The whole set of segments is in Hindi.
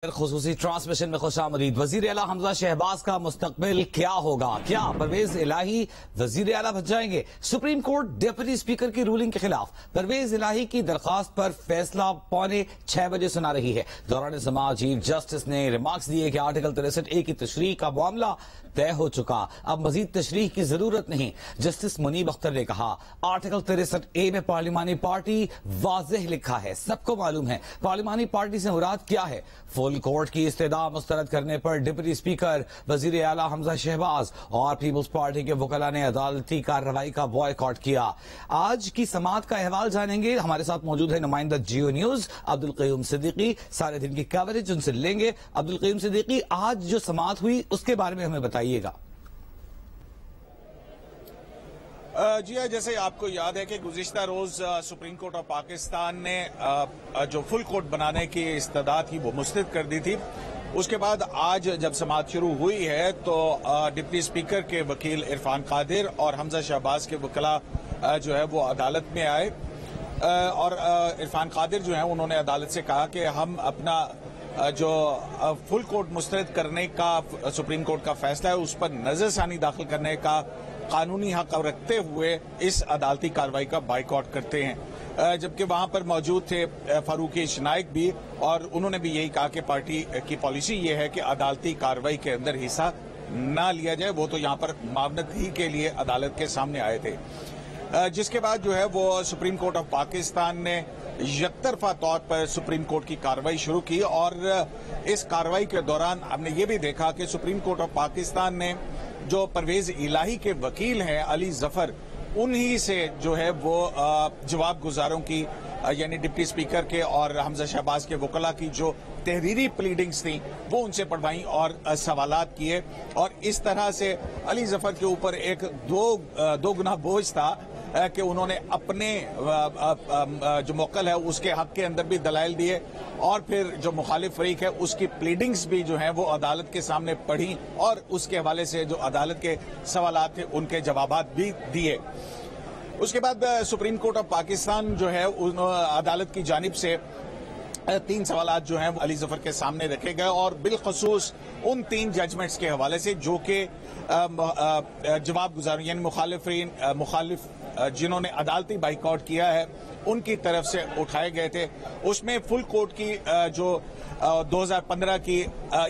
खुसूसी ट्रांसमिशन में खुशामदीद। वजीर आला हमजा शहबाज का मुस्तकबिल क्या होगा? क्या परवेज इलाही वजीर आला बन जाएंगे? सुप्रीम कोर्ट डिप्टी स्पीकर की रूलिंग के खिलाफ परवेज इलाही की दरखास्त पर फैसला 5:45 बजे सुना रही है। दौरान समाअत चीफ जस्टिस ने रिमार्क्स दिए कि आर्टिकल 63A की तशरीह का मामला तय हो चुका, अब मजीद तशरीह की जरूरत नहीं। जस्टिस मुनीब अख्तर ने कहा, आर्टिकल 63A में पार्लिमानी पार्टी वाज़ेह लिखा है, सबको मालूम है पार्लिमानी पार्टी से मुराद क्या है। फुल कोर्ट की इस्तदा मुस्तरद करने पर डिप्टी स्पीकर, वजीर आला हमजा शहबाज और पीपल्स पार्टी के वकला ने अदालती कार्रवाई का बॉयकॉट किया। आज की समाअत का अहवाल जानेंगे। हमारे साथ मौजूद है नुमाइंदा जियो न्यूज अब्दुल क़य्यूम सिद्दीकी। सारे दिन की कवरेज उनसे लेंगे। अब्दुल क़य्यूम सिद्दीकी, आज जो समाअत हुई उसके बारे में हमें बताइएगा। जी हाँ, जैसे आपको याद है कि गुज़िश्ता रोज सुप्रीम कोर्ट ऑफ पाकिस्तान ने जो फुल कोर्ट बनाने की इस्तदा थी वो मुस्तरद कर दी थी। उसके बाद आज जब समाअत शुरू हुई है तो डिप्टी स्पीकर के वकील इरफान कादिर और हमजा शहबाज के वकला जो है वो अदालत में आए और इरफान कादिर जो है उन्होंने अदालत से कहा कि हम अपना जो फुल कोर्ट मुस्तरद करने का सुप्रीम कोर्ट का फैसला है उस पर नजरसानी दाखिल करने का कानूनी हक रखते हुए इस अदालती कार्रवाई का बाइकआउट करते हैं। जबकि वहां पर मौजूद थे फारूक शनाइक भी, और उन्होंने भी यही कहा कि पार्टी की पॉलिसी ये है कि अदालती कार्रवाई के अंदर हिस्सा ना लिया जाए। वो तो यहाँ पर मामनत ही के लिए अदालत के सामने आए थे। जिसके बाद जो है वो सुप्रीम कोर्ट ऑफ पाकिस्तान ने यकतरफा तौर पर सुप्रीम कोर्ट की कार्रवाई शुरू की और इस कार्रवाई के दौरान हमने ये भी देखा कि सुप्रीम कोर्ट ऑफ पाकिस्तान ने जो परवेज इलाही के वकील हैं अली जफर, उन्हीं से जो है वो जवाब गुजारों की यानी डिप्टी स्पीकर के और हमजा शहबाज के वकला की जो तहरीरी प्लीडिंग्स थी वो उनसे पढ़वाई और सवालात किए। और इस तरह से अली जफर के ऊपर एक दो गुना बोझ था कि उन्होंने अपने जो मुवक्किल है उसके हक के अंदर भी दलाइल दिए और फिर जो मुखालिफ फरीक है उसकी प्लीडिंग्स भी जो है वो अदालत के सामने पढ़ी और उसके हवाले से जो अदालत के सवालात थे उनके जवाबात भी दिए। उसके बाद सुप्रीम कोर्ट ऑफ पाकिस्तान जो है अदालत की जानिब से 3 सवालात जो हैं वो अली जफर के सामने रखे गए और बिलखसूस उन 3 जजमेंट्स के हवाले से जो कि जवाब गुजारों यानी मुखालिफ जिन्होंने अदालती बाइकआउट किया है उनकी तरफ से उठाए गए थे। उसमें फुल कोर्ट की जो 2015 की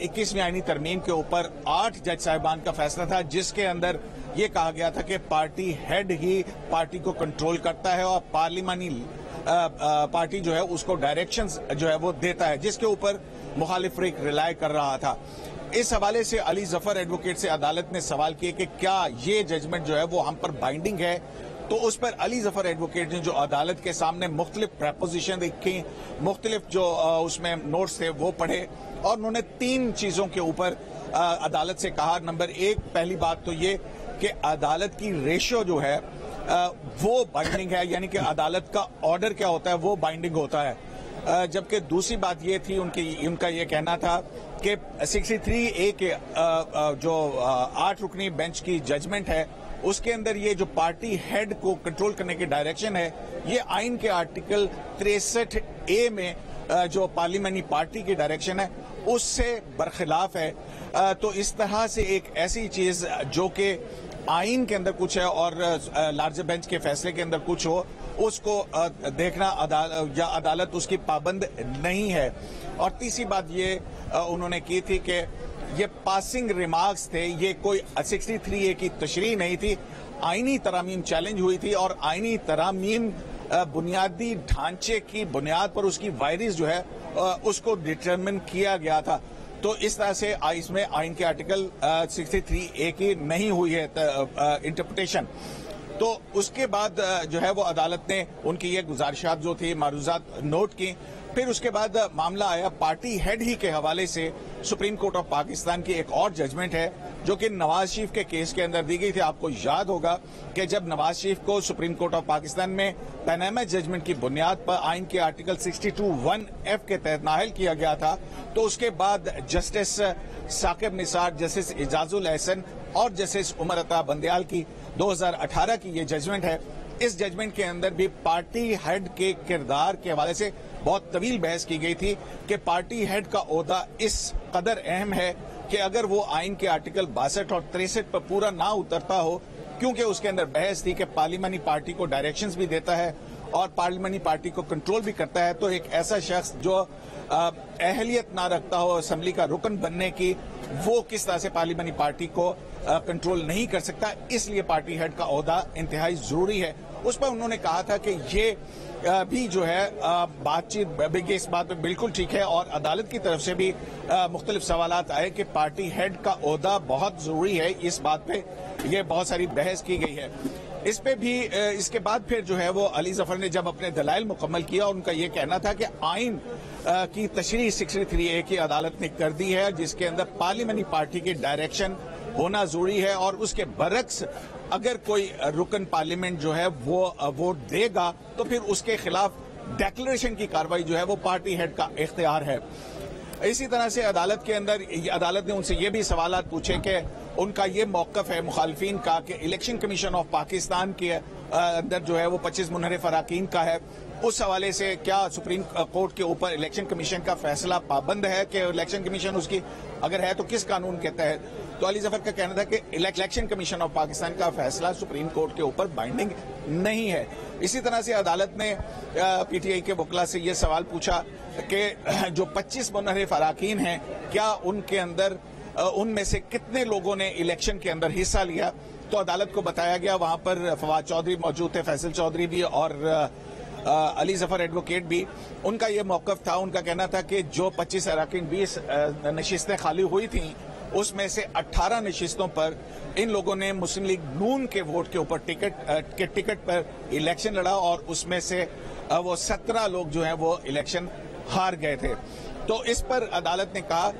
21वीं आईनी तरमीम के ऊपर 8 जज साहिबान का फैसला था, जिसके अंदर ये कहा गया था कि पार्टी हेड ही पार्टी को कंट्रोल करता है और पार्लिमानी पार्टी जो है उसको डायरेक्शंस जो है वो देता है, जिसके ऊपर मुखालिफ फरीक रिलाय कर रहा था। इस हवाले से अली जफर एडवोकेट से अदालत ने सवाल किए कि क्या ये जजमेंट जो है वो हम पर बाइंडिंग है। तो उस पर अली जफर एडवोकेट ने जो अदालत के सामने मुख्तलिफ प्रपोजिशन रखी, मुख्तलिफ जो उसमें नोट्स थे वो पढ़े और उन्होंने 3 चीजों के ऊपर अदालत से कहा। नंबर 1, पहली बात तो ये कि अदालत की रेशियो जो है वो बाइंडिंग है, यानी कि अदालत का ऑर्डर क्या होता है वो बाइंडिंग होता है। जबकि दूसरी बात ये थी उनका ये कहना था कि 63A के जो 8 रुकनी बेंच की जजमेंट है उसके अंदर ये जो पार्टी हेड को कंट्रोल करने की डायरेक्शन है ये आइन के आर्टिकल 63A में जो पार्लियामेंटी पार्टी की डायरेक्शन है उससे बरखिलाफ है। तो इस तरह से एक ऐसी चीज जो कि आइन के अंदर कुछ है और लार्जर बेंच के फैसले के अंदर कुछ हो, उसको देखना अदालत उसकी पाबंद नहीं है। और तीसरी बात ये उन्होंने की थी कि ये पासिंग रिमार्क्स थे, ये कोई 63A की तशरीह नहीं थी। आईनी तरामीम चैलेंज हुई थी और आईनी तरामीम बुनियादी ढांचे की बुनियाद पर उसकी वायरिस जो है उसको डिटरमिन किया गया था। तो इस तरह से इसमें आइन के आर्टिकल 63A की नहीं हुई है इंटरप्रिटेशन। तो उसके बाद जो है वो अदालत ने उनकी ये गुजारिशात जो थी मारूजात नोट की। फिर उसके बाद मामला आया पार्टी हेड ही के हवाले से। सुप्रीम कोर्ट ऑफ पाकिस्तान की एक और जजमेंट है जो कि नवाज शरीफ के केस के अंदर दी गई थी। आपको याद होगा कि जब नवाज शरीफ को सुप्रीम कोर्ट ऑफ पाकिस्तान में पैनामा जजमेंट की बुनियाद पर आइन के आर्टिकल 62(1)(f) के तहत नाअहल किया गया था, तो उसके बाद जस्टिस साकिब निसार, जस्टिस इजाजुल एहसन और जस्टिस उमर अता बंदयाल की 2018 की ये जजमेंट है। इस जजमेंट के अंदर भी पार्टी हेड के किरदार के हवाले से बहुत तवील बहस की गई थी कि पार्टी हेड का ओहदा इस कदर अहम है कि अगर वो आइन के आर्टिकल 62 और 63 पर पूरा ना उतरता हो, क्योंकि उसके अंदर बहस थी कि पार्लियामानी पार्टी को डायरेक्शंस भी देता है और पार्लियामानी पार्टी को कंट्रोल भी करता है, तो एक ऐसा शख्स जो अहलियत ना रखता हो असेंबली का रुकन बनने की, वो किस तरह से पार्लियामानी पार्टी को कंट्रोल नहीं कर सकता। इसलिए पार्टी हेड का ओहदा इंतहाई जरूरी है। उस पर उन्होंने कहा था कि ये भी जो है बातचीत इस बात पे बिल्कुल ठीक है और अदालत की तरफ से भी मुख्तलिफ सवालात आए कि पार्टी हेड का ओहदा बहुत जरूरी है। इस बात पे ये बहुत सारी बहस की गई है। इस पे भी इसके बाद फिर जो है वो अली जफर ने जब अपने दलाइल मुकम्मल किया, उनका ये कहना था कि आइन की तशरीह 63A की अदालत ने कर दी है, जिसके अंदर पार्लियामानी पार्टी की डायरेक्शन होना जरूरी है और उसके बरक्स अगर कोई रुकन पार्लियामेंट जो है वो वोट देगा तो फिर उसके खिलाफ डिक्लेरेशन की कार्रवाई जो है वो पार्टी हेड का इख्तियार है। इसी तरह से अदालत के अंदर अदालत ने उनसे ये भी सवाल पूछे कि उनका ये मौकफ है मुखालफिन का कि इलेक्शन कमीशन ऑफ पाकिस्तान के अंदर जो है वो 25 मुनहरिफ अराकीन का है। उस हवाले से क्या सुप्रीम कोर्ट के ऊपर इलेक्शन कमीशन का फैसला पाबंद है कि इलेक्शन कमीशन उसकी अगर है तो किस कानून के तहत? तो अली जफर का कहना था कि इलेक्शन कमीशन ऑफ पाकिस्तान का फैसला सुप्रीम कोर्ट के ऊपर बाइंडिंग नहीं है। इसी तरह से अदालत ने पीटीआई के वकला से ये सवाल पूछा कि जो 25 मुनहरिफ अराकीन हैं, क्या उनके अंदर उनमें से कितने लोगों ने इलेक्शन के अंदर हिस्सा लिया? तो अदालत को बताया गया, वहां पर फवाद चौधरी मौजूद थे, फैसल चौधरी भी और अली जफर एडवोकेट भी। उनका ये मौकफ था, उनका कहना था कि जो 25 अराकीन 20 नशिस्तें खाली हुई थी, उसमें से 18 नशिस्तों पर इन लोगों ने मुस्लिम लीग नून के वोट के ऊपर टिकट पर इलेक्शन लड़ा और उसमें से वो 17 लोग जो हैं वो इलेक्शन हार गए थे। तो इस पर अदालत ने कहा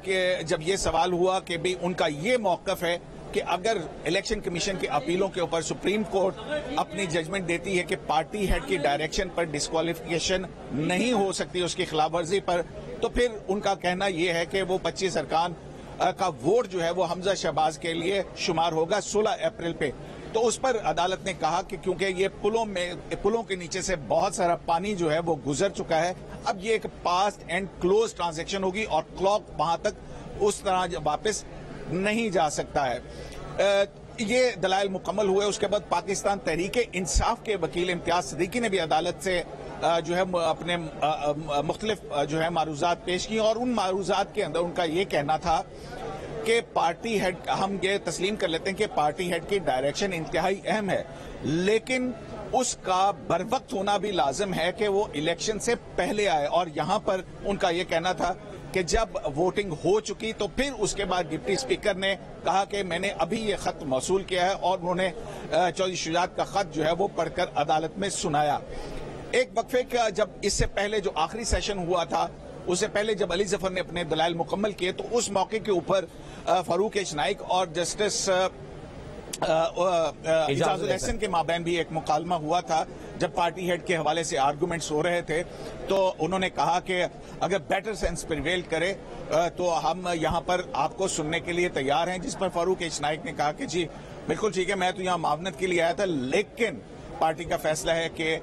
कि जब ये सवाल हुआ कि भाई उनका ये मौकफ है कि अगर इलेक्शन कमीशन की अपीलों के ऊपर सुप्रीम कोर्ट अपनी जजमेंट देती है कि पार्टी हेड की डायरेक्शन पर डिस्क्वालिफिकेशन नहीं हो सकती उसकी खिलाफ वर्जी पर, तो फिर उनका कहना यह है कि वो 25 अरकान का वोट जो है वो हमजा शहबाज के लिए शुमार होगा 16 अप्रैल पे। तो उस पर अदालत ने कहा कि क्योंकि ये पुलों के नीचे से बहुत सारा पानी जो है वो गुजर चुका है, अब ये एक पास्ट एंड क्लोज ट्रांजैक्शन होगी और क्लॉक वहां तक उस तरह वापस नहीं जा सकता है। ये दलाइल मुकम्मल हुए। उसके बाद पाकिस्तान तहरीके इंसाफ के वकील इम्तियाज सदीकी ने भी अदालत से जो है अपने मुख्तलिफ जो है मारूजात पेश की और उन मारूजात के अंदर उनका ये कहना था कि पार्टी हेड, हम ये तस्लीम कर लेते हैं कि पार्टी हेड की डायरेक्शन इंतहाई अहम है, लेकिन उसका बर वक्त होना भी लाजिम है कि वो इलेक्शन से पहले आए। और यहां पर उनका ये कहना था कि जब वोटिंग हो चुकी तो फिर उसके बाद डिप्टी स्पीकर ने कहा कि मैंने अभी ये खत मौसूल किया है और उन्होंने चौधरी शुजात का खत जो है वो पढ़कर अदालत में सुनाया। एक वक्फे का जब इससे पहले जो आखिरी सेशन हुआ था, उससे पहले जब अली जफर ने अपने दलाइल मुकम्मल किए तो उस मौके के ऊपर फारूक एच नाइक और जस्टिस इजाजुल हसन के माबैन भी एक मुकालमा हुआ था। जब पार्टी हेड के हवाले से आर्गुमेंट्स हो रहे थे तो उन्होंने कहा कि अगर बेटर सेंस प्रिवेल करे तो हम यहाँ पर आपको सुनने के लिए तैयार हैं। जिस पर फारूक एच नाइक ने कहा कि जी बिल्कुल ठीक है, मैं तो यहाँ मावनत के लिए आया था, लेकिन पार्टी का फैसला है कि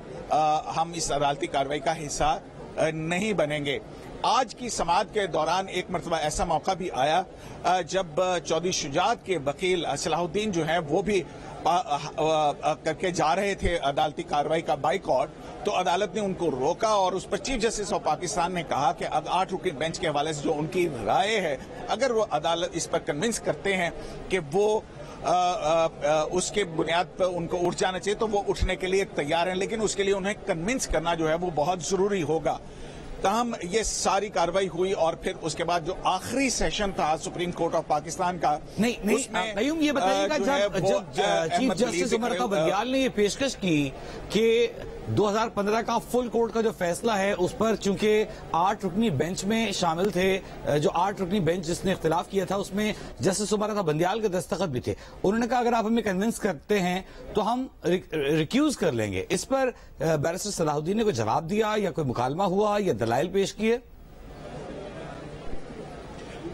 हम इस अदालती कार्रवाई का हिस्सा नहीं बनेंगे। आज की समाअत के दौरान एक मरतबा ऐसा मौका भी आया जब चौधरी शुजात के वकील सलाहुद्दीन जो हैं वो भी करके जा रहे थे अदालती कार्रवाई का बाइकॉट, तो अदालत ने उनको रोका और उस पर चीफ जस्टिस ऑफ पाकिस्तान ने कहा कि 8 रुकनी बेंच के हवाले से जो उनकी राय है, अगर वो अदालत इस पर कन्विंस करते हैं कि वो उसके बुनियाद पर उनको उठ जाना चाहिए तो वो उठने के लिए तैयार हैं, लेकिन उसके लिए उन्हें कन्विंस करना जो है वो बहुत जरूरी होगा। तहम ये सारी कार्रवाई हुई और फिर उसके बाद जो आखिरी सेशन था सुप्रीम कोर्ट ऑफ पाकिस्तान का, नईम ये बताइएगा जब चीफ जस्टिस उमर अता बंदियाल ने ये पेशकश की कि 2015 का फुल कोर्ट का जो फैसला है उस पर चूंकि 8 रुकनी बेंच में शामिल थे, जो 8 रुकनी बेंच जिसने इख्तिलाफ किया था उसमें जस्टिस उमर अता बंदियाल के दस्तखत भी थे, उन्होंने कहा अगर आप हमें कन्विंस करते हैं तो हम रिक्यूज कर लेंगे। इस पर बैरिस्टर सलाहुद्दीन ने कोई जवाब दिया या कोई मुकालमा हुआ या दलाइल पेश किए?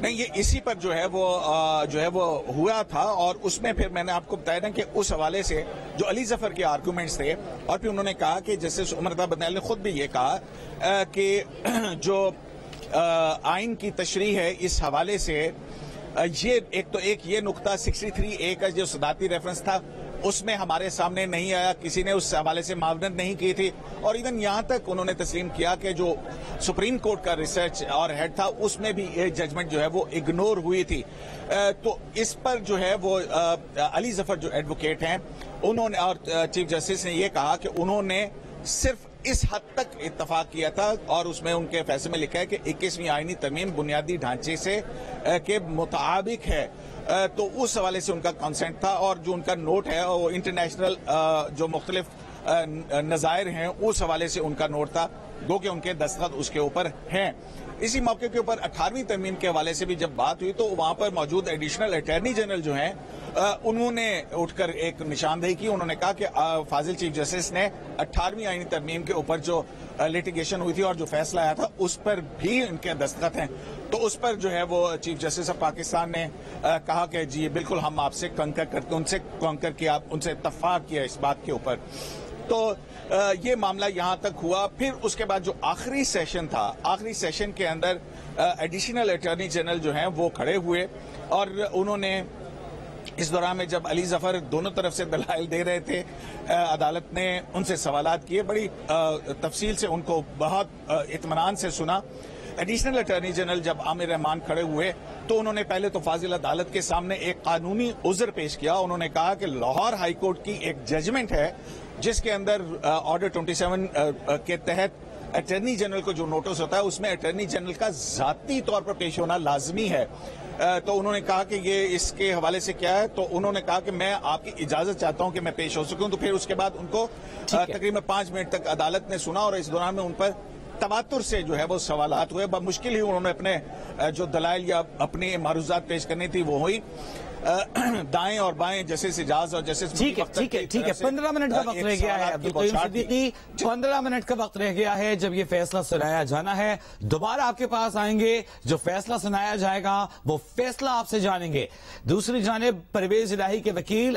नहीं, ये इसी पर जो है वो हुआ था और उसमें फिर मैंने आपको बताया ना कि उस हवाले से जो अली जफर के आर्गूमेंट्स थे और फिर उन्होंने कहा कि जस्टिस उमर रजा बदनैल ने खुद भी ये कहा कि जो आइन की तशरीह है इस हवाले से ये एक ये नुकता 63A का जो सदाती रेफरेंस था उसमें हमारे सामने नहीं आया, किसी ने उस हवाले से मावनत नहीं की थी और इवन यहां तक उन्होंने तस्लीम किया कि जो सुप्रीम कोर्ट का रिसर्च और हेड था उसमें भी ये जजमेंट जो है वो इग्नोर हुई थी। तो इस पर जो है वो अली जफर जो एडवोकेट हैं उन्होंने और चीफ जस्टिस ने ये कहा कि उन्होंने सिर्फ इस हद तक इत्तफाक किया था और उसमें उनके फैसले में लिखा है कि 21वीं आईनी तरमीम बुनियादी ढांचे से के मुताबिक है, तो उस हवाले से उनका कंसेंट था और जो उनका नोट है वो इंटरनेशनल जो मुख्तलिफ नज़ायर हैं उस हवाले से उनका नोट था, गो कि उनके दस्तखत उसके ऊपर हैं। इसी मौके के ऊपर 18वीं तरमीम के हवाले से भी जब बात हुई तो वहां पर मौजूद एडिशनल अटॉर्नी जनरल जो हैं उन्होंने उठकर एक निशानदेही की। उन्होंने कहा कि फाजिल चीफ जस्टिस ने 18वीं आईनी तरमीम के ऊपर जो लिटिगेशन हुई थी और जो फैसला आया था उस पर भी इनके दस्तखत हैं। तो उस पर जो है वो चीफ जस्टिस ऑफ पाकिस्तान ने कहा कि जी बिल्कुल हम आपसे कंकर करके उनसे कंकर किया, उनसे इत्तफाक किया इस बात के ऊपर। तो ये मामला यहां तक हुआ। फिर उसके बाद जो आखिरी सेशन था, आखिरी सेशन के अंदर एडिशनल अटॉर्नी जनरल जो हैं वो खड़े हुए और उन्होंने इस दौरान में जब अली जफर दोनों तरफ से दलाइल दे रहे थे अदालत ने उनसे सवालात किए, बड़ी तफसील से उनको बहुत इत्मीनान से सुना। एडिशनल अटॉर्नी जनरल जब आमिर रहमान खड़े हुए तो उन्होंने पहले तो फाजिल अदालत के सामने एक कानूनी उज़्र पेश किया। उन्होंने कहा कि लाहौर हाई कोर्ट की एक जजमेंट है जिसके अंदर ऑर्डर 27 के तहत अटॉर्नी जनरल को जो नोटिस होता है उसमें अटॉर्नी जनरल का जाती तौर पर पेश होना लाजमी है। तो उन्होंने कहा कि ये इसके हवाले से क्या है, तो उन्होंने कहा कि मैं आपकी इजाजत चाहता हूं कि मैं पेश हो सकूं। तो फिर उसके बाद उनको तकरीबन 5 मिनट तक अदालत ने सुना और इस दौरान में उन पर तवातुर से जो है वो सवालात हुए। मुश्किल ही उन्होंने अपने जो दलाइल या अपनी मारूजात पेश करनी थी वो हुई। दाएं और बाएं जस्टिस इजाज और जस्टिस ठीक है 15 मिनट का वक्त रह गया है अब्दुल करीम सिद्दीकी, 15 मिनट का वक्त रह गया है। जब ये फैसला सुनाया जाना है दोबारा आपके पास आएंगे, जो फैसला सुनाया जाएगा वो फैसला आपसे जानेंगे। दूसरी जानिब परवेज इलाही के वकील